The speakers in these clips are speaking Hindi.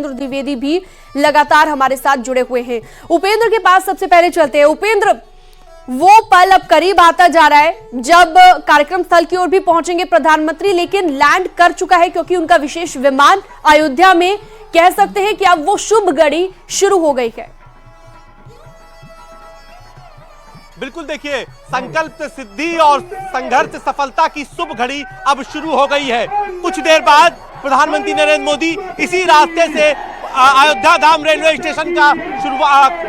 उपेंद्र द्विवेदी भी लगातार हमारे साथ जुड़े हुए हैं। उपेंद्र के पास सबसे पहले चलते हैं। उपेंद्र, वो पल अब करीब आता जा रहा है जब कार्यक्रम स्थल की ओर भी पहुंचेंगे प्रधानमंत्री, लेकिन लैंड कर चुका है क्योंकि उनका विशेष विमान अयोध्या में, कह सकते हैं कि अब वो शुभ घड़ी शुरू हो गई है। बिल्कुल, देखिए, संकल्प सिद्धि और संघर्ष सफलता की शुभ घड़ी अब शुरू हो गई है। कुछ देर बाद प्रधानमंत्री नरेंद्र मोदी इसी रास्ते से अयोध्या धाम रेलवे स्टेशन का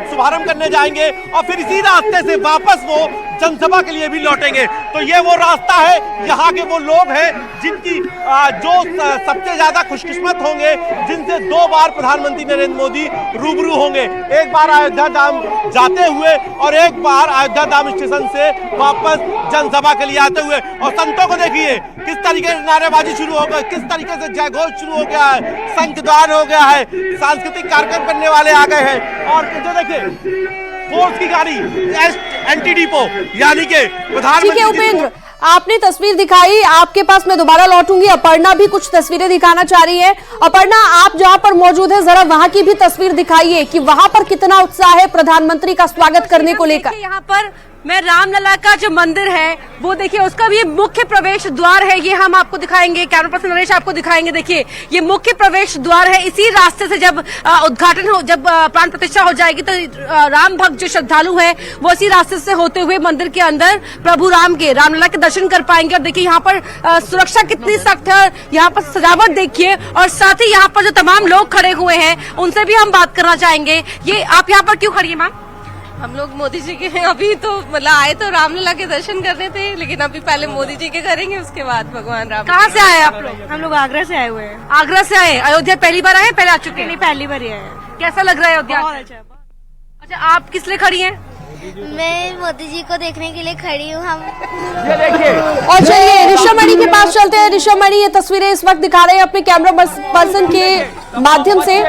शुभारंभ करने जाएंगे और फिर इसी रास्ते से वापस वो जनसभा के लिए भी लौटेंगे। तो ये वो रास्ता है, यहाँ के वो लोग हैं जिनकी जो सबसे ज्यादा खुशकिस्मत होंगे, जिनसे 2 बार प्रधानमंत्री नरेंद्र मोदी रूबरू होंगे। एक बार अयोध्या धाम जाते हुए और एक बार अयोध्या धाम स्टेशन से वापस जनसभा के लिए आते हुए। और संतों को देखिए किस तरीके से नारेबाजी शुरू हो गई, किस तरीके से जयघोष शुरू हो गया है, शंखध्वनि हो गया है, सांस्कृतिक कार्यक्रम करने वाले आ गए हैं। और जो देखिए फोर्स की गाड़ी एंटी डिपो, यानी कि प्रधानमंत्री। उपेंद्र, आपने तस्वीर दिखाई, आपके पास मैं दोबारा लौटूंगी। अपर्णा भी कुछ तस्वीरें दिखाना चाह रही है। अपर्णा, आप जहां पर मौजूद है, जरा वहां की भी तस्वीर दिखाइए कि वहां पर कितना उत्साह है प्रधानमंत्री का स्वागत करने को लेकर। यहाँ पर मैं रामलला का जो मंदिर है वो देखिए, उसका भी मुख्य प्रवेश द्वार है, ये हम आपको दिखाएंगे, कैमरा पर्सन नरेश आपको दिखाएंगे। देखिए ये मुख्य प्रवेश द्वार है। इसी रास्ते से जब उद्घाटन हो, जब प्राण प्रतिष्ठा हो जाएगी तो राम भक्त जो श्रद्धालु हैं वो इसी रास्ते से होते हुए मंदिर के अंदर प्रभु राम के, रामलला के दर्शन कर पाएंगे। और देखिए यहाँ पर सुरक्षा कितनी सख्त है, यहाँ पर सजावट देखिए, और साथ ही यहाँ पर जो तमाम लोग खड़े हुए हैं उनसे भी हम बात करना चाहेंगे। ये आप यहाँ पर क्यों खड़ी है मैम? हम लोग मोदी जी के हैं, अभी तो मतलब आए तो रामलला के दर्शन करने थे, लेकिन अभी पहले मोदी जी के करेंगे, उसके बाद भगवान राम। कहाँ से आए आप लोग? हम लोग आगरा से आए हुए हैं। आगरा से आए? अयोध्या पहली बार आए, पहले आ चुके हैं? नहीं, पहली बार ही आए हैं। कैसा लग रहा है अयोध्या? बहुत अच्छा। अच्छा, आप किस लिए खड़ी हैं? मैं मोदी जी को देखने के लिए खड़ी हूँ। हम और चलिए ऋषभमणि के पास चलते हैं। ऋषभमणि, ये तस्वीरें इस वक्त दिखा रहे हैं अपने कैमरा पर्सन के माध्यम से,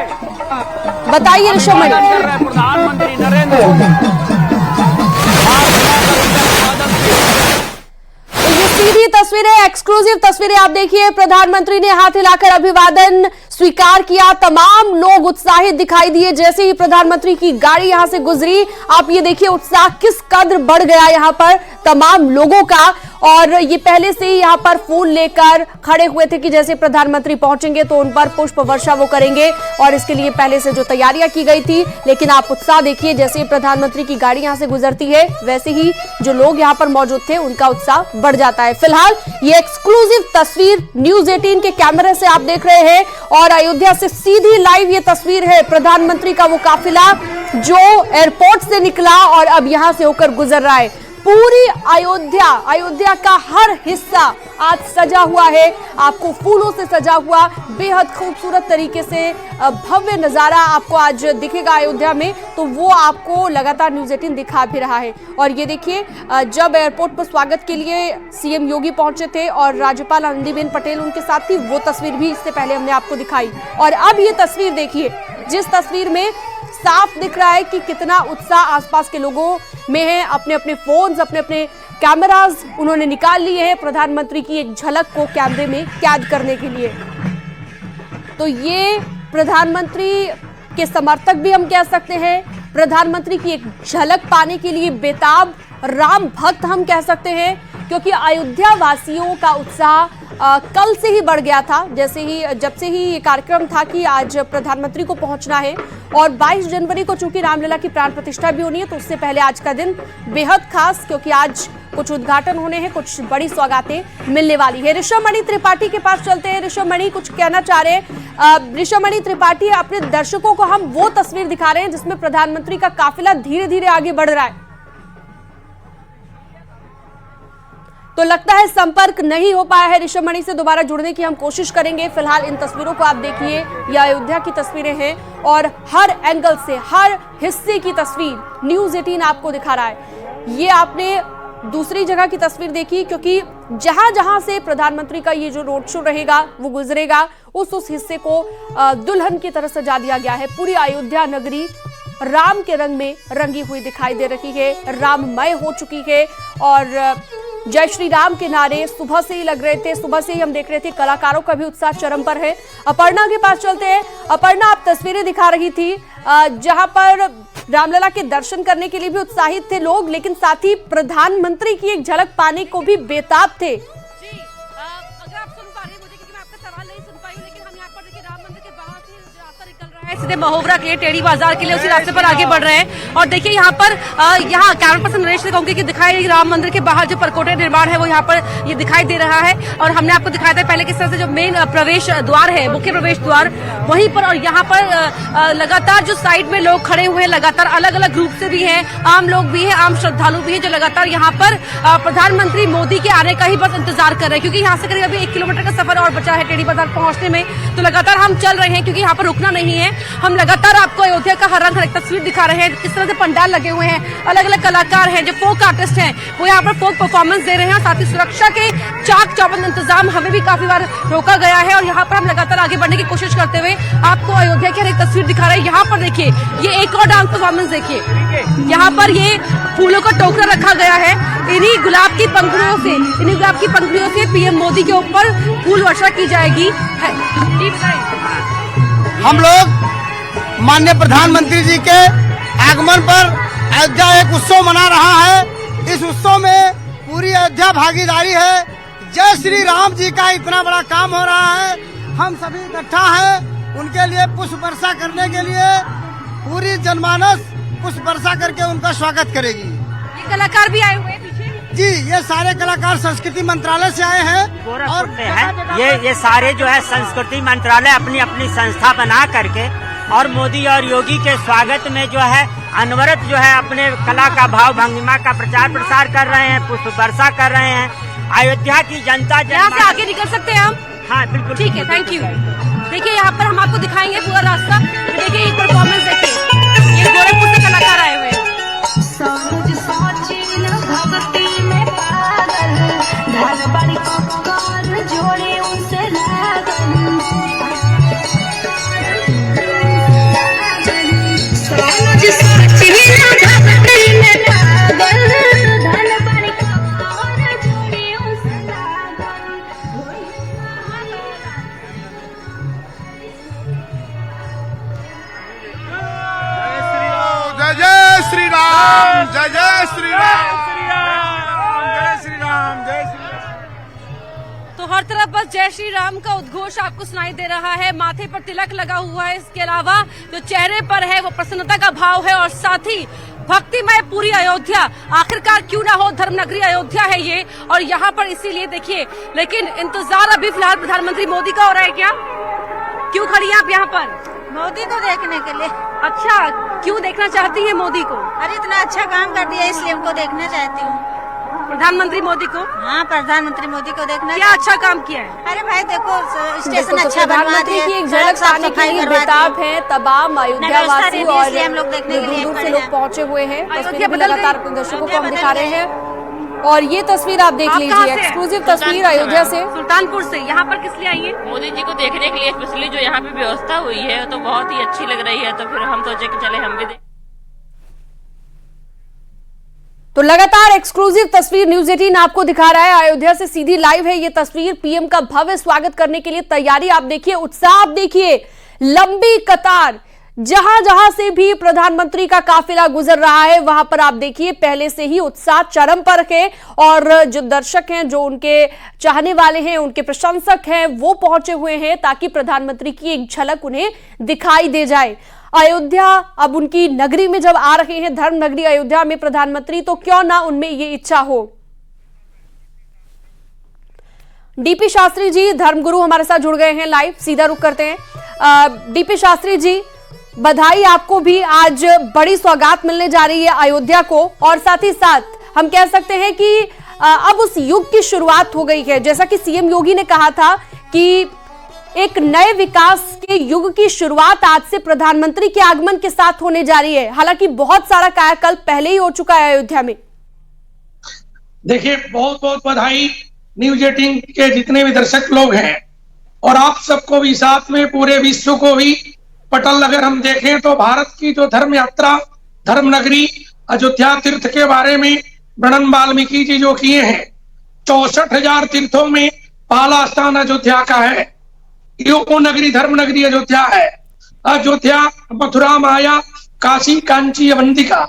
बताइए ऋषभमणि। प्रधानमंत्री नरेंद्र मोदी सीधी तस्वीरें, एक्सक्लूसिव तस्वीरें आप देखिए। प्रधानमंत्री ने हाथ हिलाकर अभिवादन स्वीकार किया। तमाम लोग उत्साहित दिखाई दिए जैसे ही प्रधानमंत्री की गाड़ी यहां से गुजरी। आप ये देखिए उत्साह किस कदर बढ़ गया यहां पर तमाम लोगों का। और ये पहले से ही यहाँ पर फूल लेकर खड़े हुए थे कि जैसे प्रधानमंत्री पहुंचेंगे तो उन पर पुष्प वर्षा वो करेंगे, और इसके लिए पहले से जो तैयारियां की गई थी। लेकिन आप उत्साह देखिए, जैसे प्रधानमंत्री की गाड़ी यहाँ से गुजरती है वैसे ही जो लोग यहाँ पर मौजूद थे उनका उत्साह बढ़ जाता है। फिलहाल ये एक्सक्लूसिव तस्वीर न्यूज़ 18 के कैमरे से आप देख रहे हैं, और अयोध्या से सीधी लाइव ये तस्वीर है प्रधानमंत्री का वो काफिला जो एयरपोर्ट से निकला और अब यहां से होकर गुजर रहा है। पूरी अयोध्या का हर हिस्सा आज सजा हुआ है, आपको फूलों से सजा हुआ बेहद खूबसूरत तरीके से भव्य नजारा आपको आज दिखेगा अयोध्या में। तो वो आपको लगातार न्यूज़ 18 दिखा भी रहा है। और ये देखिए, जब एयरपोर्ट पर स्वागत के लिए सीएम योगी पहुंचे थे और राज्यपाल आनंदीबेन पटेल उनके साथ थी, वो तस्वीर भी इससे पहले हमने आपको दिखाई। और अब ये तस्वीर देखिए, जिस तस्वीर में साफ दिख रहा है कि कितना उत्साह आसपास के लोगों में है। अपने अपने फोन्स, अपने अपने कैमरास उन्होंने निकाल लिए हैं प्रधानमंत्री की एक झलक को कैमरे में कैद करने के लिए। तो ये प्रधानमंत्री के समर्थक भी हम कह सकते हैं, प्रधानमंत्री की एक झलक पाने के लिए बेताब राम भक्त हम कह सकते हैं, क्योंकि अयोध्या वासियों का उत्साह कल से ही बढ़ गया था। जब से ही ये कार्यक्रम था कि आज प्रधानमंत्री को पहुंचना है, और 22 जनवरी को चूंकि रामलला की प्राण प्रतिष्ठा भी होनी है, तो उससे पहले आज का दिन बेहद खास, क्योंकि आज कुछ उद्घाटन होने हैं, कुछ बड़ी सौगातें मिलने वाली है। ऋषभमणि त्रिपाठी के पास चलते हैं। ऋषभमणि कुछ कहना चाह रहे हैं। ऋषभमणि त्रिपाठी, अपने दर्शकों को हम वो तस्वीर दिखा रहे हैं जिसमें प्रधानमंत्री का काफिला धीरे धीरे आगे बढ़ रहा है। तो लगता है संपर्क नहीं हो पाया है ऋषभमणि से, दोबारा जुड़ने की हम कोशिश करेंगे। फिलहाल इन तस्वीरों को आप देखिए, ये अयोध्या की तस्वीरें हैं और हर एंगल से, हर हिस्से की तस्वीर न्यूज़ 18 आपको दिखा रहा है। ये आपने दूसरी जगह की तस्वीर देखी, क्योंकि जहां जहां से प्रधानमंत्री का ये जो रोड शो रहेगा वो गुजरेगा, उस हिस्से को दुल्हन की तरह सजा दिया गया है। पूरी अयोध्या नगरी राम के रंग में रंगी हुई दिखाई दे रही है, राममय हो चुकी है। और जय श्री राम के नारे सुबह से ही लग रहे थे। सुबह से ही हम देख रहे थे कलाकारों का भी उत्साह चरम पर है। अपर्णा के पास चलते हैं। अपर्णा, आप तस्वीरें दिखा रही थी जहां पर रामलला के दर्शन करने के लिए भी उत्साहित थे लोग, लेकिन साथ ही प्रधानमंत्री की एक झलक पाने को भी बेताब थे। अगर आप सुन पा रहे हैं मुझे, क्योंकि मैं आपका सवाल नहीं सुन पाई हूं, लेकिन हम यहाँ पर देखिए राम मंदिर के बाहर से रास्ता निकल रहा है सीधे महोबरा के टेढ़ी बाजार के लिए, उसी रास्ते पर आगे बढ़ रहे हैं। और देखिए यहाँ पर यहाँ कैमरा पर्सन नरेश से कहूंगी कि दिखाई राम मंदिर के बाहर जो परकोटे निर्माण है वो यहाँ पर ये दिखाई दे रहा है। और हमने आपको दिखाया था पहले किस तरह से जो मेन प्रवेश द्वार है, मुख्य प्रवेश द्वार वहीं पर, और यहाँ पर लगातार जो साइड में लोग खड़े हुए हैं, लगातार अलग अलग ग्रुप से भी हैं, आम लोग भी हैं, आम श्रद्धालु भी हैं, जो लगातार यहाँ पर प्रधानमंत्री मोदी के आने का ही बस इंतजार कर रहे हैं। क्योंकि यहाँ से करीब अभी 1 किलोमीटर का सफर और बचा है टेढ़ी बाजार पहुंचने में, तो लगातार हम चल रहे हैं क्योंकि यहाँ पर रुकना नहीं है। हम लगातार आपको अयोध्या का हर रंग हर एक तस्वीर दिखा रहे हैं, किस तरह से पंडाल लगे हुए हैं, अलग अलग कलाकार हैं, जो फोक आर्टिस्ट हैं वो यहाँ पर फोक परफॉर्मेंस दे रहे हैं। साथ ही सुरक्षा के चाक चौबंद इंतजाम हमें भी काफी बार रोका गया है, और यहाँ पर हम लगातार आगे बढ़ने की कोशिश करते हुए आपको अयोध्या की हर एक तस्वीर दिखा रहे हैं। यहाँ पर देखिए ये एक और डांस परफॉर्मेंस देखिए, यहाँ पर ये फूलों का टोकरा रखा गया है, इन्हीं गुलाब की पंखुड़ियों से पीएम मोदी के ऊपर फूल वर्षा की जाएगी। हम लोग माननीय प्रधानमंत्री जी के आगमन पर अयोध्या एक उत्सव मना रहा है। इस उत्सव में पूरी अयोध्या भागीदारी है। जय श्री राम जी का इतना बड़ा काम हो रहा है, हम सभी इकट्ठा हैं उनके लिए पुष्प वर्षा करने के लिए। पूरी जनमानस पुष्प वर्षा करके उनका स्वागत करेगी। ये कलाकार भी आए हुए हैं पीछे जी, ये सारे कलाकार संस्कृति मंत्रालय से आए हैं और ये सारे जो है संस्कृति मंत्रालय अपनी अपनी संस्था बना करके और मोदी और योगी के स्वागत में जो है अनवरत जो है अपने कला का भाव भंगिमा का प्रचार प्रसार कर रहे हैं, पुष्प वर्षा कर रहे हैं। अयोध्या की जनता यहाँ से आगे निकल सकते हैं हम? हाँ बिल्कुल, ठीक है, थैंक यू। देखिए यहाँ पर हम आपको दिखाएंगे पूरा रास्ता। देखिए ये परफॉर्मेंस देखिए, ये गोरखपुर से कलाकार आए हुए हैं। जय श्री राम, जय जय श्री राम, जय श्री राम, जय श्री राम। तो हर तरफ बस जय श्री राम का उद्घोष आपको सुनाई दे रहा है। माथे पर तिलक लगा हुआ है, इसके अलावा जो चेहरे पर है वो प्रसन्नता का भाव है, और साथ ही भक्तिमय पूरी अयोध्या। आखिरकार क्यों ना हो, धर्मनगरी अयोध्या है ये, और यहाँ पर इसीलिए देखिए। लेकिन इंतजार अभी फिलहाल प्रधानमंत्री मोदी का हो रहा है। क्या क्यों खड़ी हैं आप यहाँ पर? मोदी को देखने के लिए। अच्छा, क्यों देखना चाहती है मोदी को? अरे इतना अच्छा काम कर दिया इसलिए उनको देखना चाहती हूँ। प्रधानमंत्री मोदी को? हाँ, प्रधानमंत्री मोदी को देखना। क्या अच्छा काम किया है? अरे भाई देखो, स्टेशन अच्छा बनवा दिया, की एक झलक पाने के लिए बेताब है तमाम अयोध्या वासी और हम लोग देखने के लिए दूर से लोग पहुंचे हुए हैं। तस्वीरें भी लगातार अपने दर्शकों को हम दिखा रहे हैं, और ये तस्वीर आप देख लीजिए, एक्सक्लूसिव तस्वीर अयोध्या से, सुल्तानपुर से। यहाँ पर किस लिए आई है? मोदी जी को देखने के लिए स्पेशली। जो यहाँ पे व्यवस्था हुई है तो बहुत ही अच्छी लग रही है, तो फिर हम सोचे कि चले हम भी देख। तो लगातार एक्सक्लूसिव तस्वीर न्यूज 18 आपको दिखा रहा है। अयोध्या से सीधी लाइव है ये तस्वीर। पीएम का भव्य स्वागत करने के लिए तैयारी आप देखिए, उत्साह आप देखिए, लंबी कतार। जहां जहां से भी प्रधानमंत्री का काफिला गुजर रहा है वहां पर आप देखिए पहले से ही उत्साह चरम पर है, और जो दर्शक हैं, जो उनके चाहने वाले हैं, उनके प्रशंसक हैं, वो पहुंचे हुए हैं ताकि प्रधानमंत्री की एक झलक उन्हें दिखाई दे जाए। अयोध्या अब उनकी नगरी में जब आ रहे हैं, धर्म नगरी अयोध्या में प्रधानमंत्री, तो क्यों ना उनमें ये इच्छा हो। डीपी शास्त्री जी, धर्मगुरु हमारे साथ जुड़ गए हैं लाइव, सीधा रुख करते हैं। डीपी शास्त्री जी, बधाई आपको भी, आज बड़ी सौगात मिलने जा रही है अयोध्या को, और साथ ही साथ हम कह सकते हैं कि अब उस युग की शुरुआत हो गई है। जैसा कि सीएम योगी ने कहा था कि एक नए विकास के युग की शुरुआत आज से प्रधानमंत्री के आगमन के साथ होने जा रही है। हालांकि बहुत सारा कायाकल्प पहले ही हो चुका है अयोध्या में। देखिए, बहुत बहुत बधाई न्यूज 18 के जितने भी दर्शक लोग हैं, और आप सबको भी, साथ में पूरे विश्व को भी। पटल अगर हम देखें तो भारत की जो धर्म यात्रा, धर्म नगरी अयोध्या तीर्थ के बारे में वर्णन वाल्मीकि जी जो किए हैं, 64,000 तीर्थों में पहला स्थान अयोध्या का है। यो नगरी धर्म नगरी अयोध्या है। अयोध्या, मथुरा, माया, काशी, कांची, अवंतिका,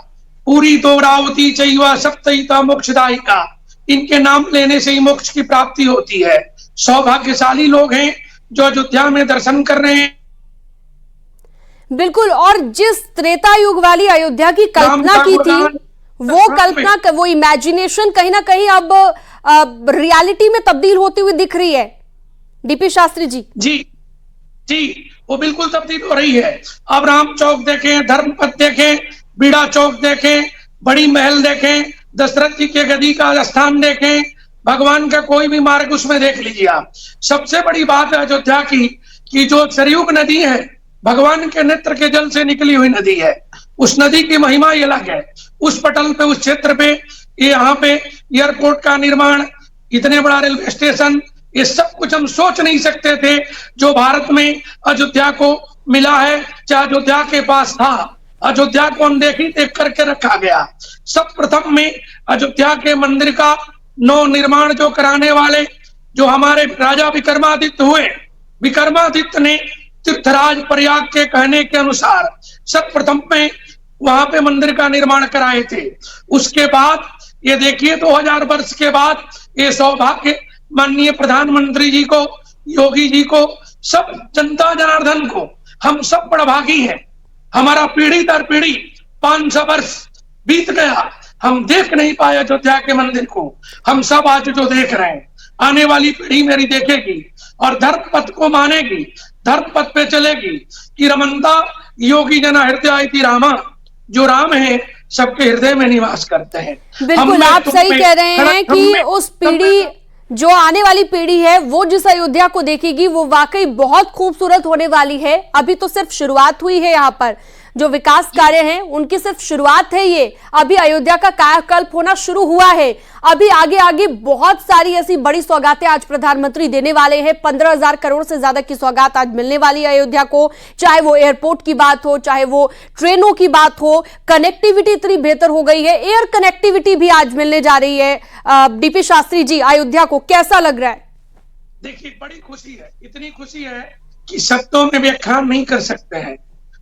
पूरी, द्वारावती, चैवा, सप्तहिता, मोक्षदायिका, इनके नाम लेने से ही मोक्ष की प्राप्ति होती है। सौभाग्यशाली लोग हैं जो अयोध्या में दर्शन कर रहे हैं। बिल्कुल, और जिस त्रेता युग वाली अयोध्या की कल्पना की थी, वो कल्पना, वो इमेजिनेशन कहीं ना कहीं अब रियलिटी में तब्दील होती हुई दिख रही है डीपी शास्त्री जी। जी, वो बिल्कुल तब्दील हो रही है। अब राम चौक देखें, धर्मपथ देखें, बीड़ा चौक देखें, बड़ी महल देखें, दशरथ जी के गदी का स्थान देखें, भगवान का कोई भी मार्ग उसमें देख लीजिए आप। सबसे बड़ी बात है अयोध्या की कि जो सरयूग नदी है, भगवान के नेत्र के जल से निकली हुई नदी है। उस नदी की महिमा ही अलग है। उस पटल पे, उस क्षेत्र पे, यहाँ पे एयरपोर्ट का निर्माण, इतने बड़ा रेलवे स्टेशन, ये सब कुछ हम सोच नहीं सकते थे जो भारत में अयोध्या को मिला है, चाहे अयोध्या के पास था। अयोध्या को अनदेखी देख करके रखा गया। सब प्रथम में अयोध्या के मंदिर का नव निर्माण जो कराने वाले जो हमारे राजा विक्रमादित्य हुए, विक्रमादित्य ने तीर्थराज प्रयाग के कहने के अनुसार सर्वप्रथम में वहां पे मंदिर का निर्माण कराए थे। उसके बाद ये देखिए 2000 वर्ष के बाद ये सौभाग्य माननीय प्रधानमंत्री जी को, योगी जी को, सब जनता जनार्दन को, हम सब बड़भागी हैं। हमारा पीढ़ी दर पीढ़ी 500 वर्ष बीत गया, हम देख नहीं पाए अयोध्या के मंदिर को। हम सब आज जो देख रहे हैं, आने वाली पीढ़ी मेरी देखेगी और धर्म पथ को मानेगी, धर्म पथ पे चलेगी कि रमनता योगी जना हृदय रामा, जो राम है सबके हृदय में निवास करते हैं। बिल्कुल, आप सही कह रहे हैं कि उस पीढ़ी, जो आने वाली पीढ़ी है, वो जिस अयोध्या को देखेगी वो वाकई बहुत खूबसूरत होने वाली है। अभी तो सिर्फ शुरुआत हुई है, यहाँ पर जो विकास कार्य हैं उनकी सिर्फ शुरुआत है। ये अभी अयोध्या का कायाकल्प होना शुरू हुआ है। अभी आगे आगे बहुत सारी ऐसी बड़ी सौगातें आज प्रधानमंत्री देने वाले हैं। 15,000 करोड़ से ज्यादा की सौगात आज मिलने वाली है अयोध्या को, चाहे वो एयरपोर्ट की बात हो, चाहे वो ट्रेनों की बात हो। कनेक्टिविटी इतनी बेहतर हो गई है, एयर कनेक्टिविटी भी आज मिलने जा रही है। डीपी शास्त्री जी, अयोध्या को कैसा लग रहा है? देखिए, बड़ी खुशी है, इतनी खुशी है कि शब्दों में व्याख्यान नहीं कर सकते हैं।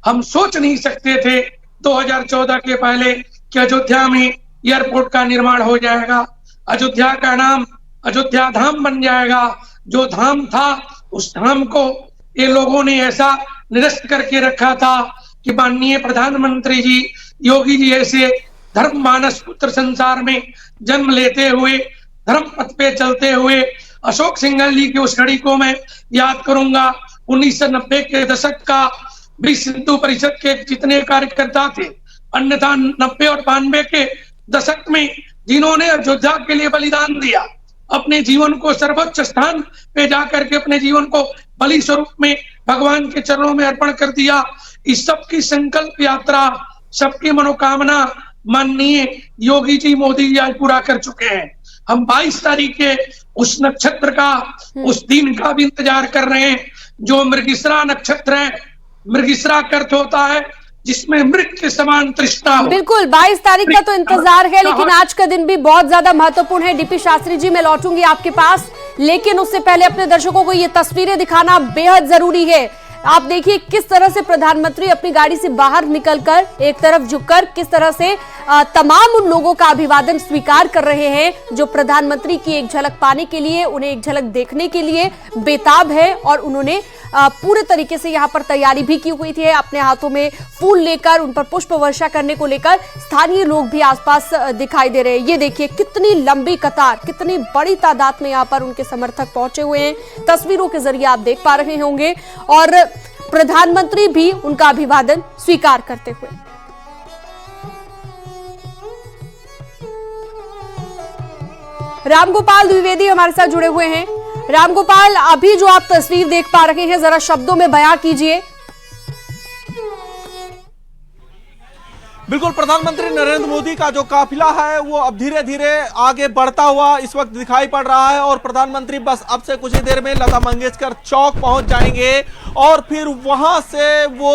हम सोच नहीं सकते थे 2014 के पहले कि अयोध्या में एयरपोर्ट का निर्माण हो जाएगा, अयोध्या का नाम अयोध्या धाम बन जाएगा। जो धाम था उस धाम को ये लोगों ने ऐसा निरस्त करके रखा था कि माननीय प्रधानमंत्री जी, योगी जी ऐसे धर्म मानस पुत्र संसार में जन्म लेते हुए, धर्म पथ पे चलते हुए, अशोक सिंघल जी की उस घड़ी को मैं याद करूंगा। 1990 के दशक का विश्व हिंदू परिषद के जितने कार्यकर्ता थे, अन्यथा 90 और 92 के दशक में जिन्होंने अयोध्या के लिए बलिदान दिया, अपने जीवन को सर्वोच्च स्थान पे जाकर के अपने जीवन को बलि स्वरूप में भगवान के चरणों में अर्पण कर दिया। इस सब की संकल्प यात्रा, सबकी मनोकामना माननीय योगी जी, मोदी जी आज पूरा कर चुके हैं। हम 22 तारीख के उस नक्षत्र का, उस दिन का भी इंतजार कर रहे हैं जो मृगशिरा नक्षत्र है। मृगशिरा का अर्थ होता है जिसमें मृग के समान तृष्णा हो। बिल्कुल, 22 तारीख का तो इंतजार है, लेकिन आज का दिन भी बहुत ज्यादा महत्वपूर्ण है। डीपी शास्त्री जी, मैं लौटूंगी आपके पास, लेकिन उससे पहले अपने दर्शकों को ये तस्वीरें दिखाना बेहद जरूरी है। आप देखिए किस तरह से प्रधानमंत्री अपनी गाड़ी से बाहर निकलकर एक तरफ झुककर किस तरह से तमाम उन लोगों का अभिवादन स्वीकार कर रहे हैं जो प्रधानमंत्री की एक झलक पाने के लिए, उन्हें एक झलक देखने के लिए बेताब है। और उन्होंने पूरे तरीके से यहाँ पर तैयारी भी की हुई थी, अपने हाथों में फूल लेकर उन पर पुष्प वर्षा करने को लेकर स्थानीय लोग भी आसपास दिखाई दे रहे हैं। ये देखिए कितनी लंबी कतार, कितनी बड़ी तादाद में यहाँ पर उनके समर्थक पहुंचे हुए हैं। तस्वीरों के जरिए आप देख पा रहे होंगे और प्रधानमंत्री भी उनका अभिवादन स्वीकार करते हुए। रामगोपाल द्विवेदी हमारे साथ जुड़े हुए हैं। रामगोपाल, अभी जो आप तस्वीर देख पा रहे हैं जरा शब्दों में बयां कीजिए। बिल्कुल, प्रधानमंत्री नरेंद्र मोदी का जो काफिला है वो अब धीरे धीरे आगे बढ़ता हुआ इस वक्त दिखाई पड़ रहा है और प्रधानमंत्री बस अब से कुछ ही देर में लता मंगेशकर चौक पहुंच जाएंगे और फिर वहां से वो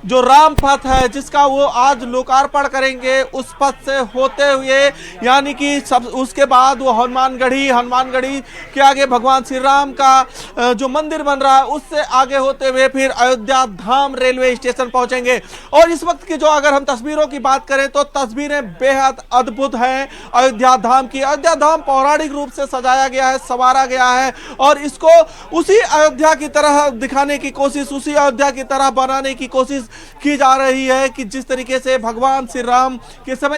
जो राम पथ है जिसका वो आज लोकार्पण करेंगे उस पथ से होते हुए, यानी कि सब उसके बाद वो हनुमानगढ़ी के आगे भगवान श्री राम का जो मंदिर बन रहा है उससे आगे होते हुए फिर अयोध्या धाम रेलवे स्टेशन पहुंचेंगे। और इस वक्त की जो अगर हम तस्वीरों की बात करें तो तस्वीरें बेहद अद्भुत हैं अयोध्या धाम की। अयोध्या धाम पौराणिक रूप से सजाया गया है, संवारा गया है और इसको उसी अयोध्या की तरह दिखाने की कोशिश, उसी अयोध्या की तरह बनाने की कोशिश की जा रही है कि जिस तरीके से भगवान श्री राम के समय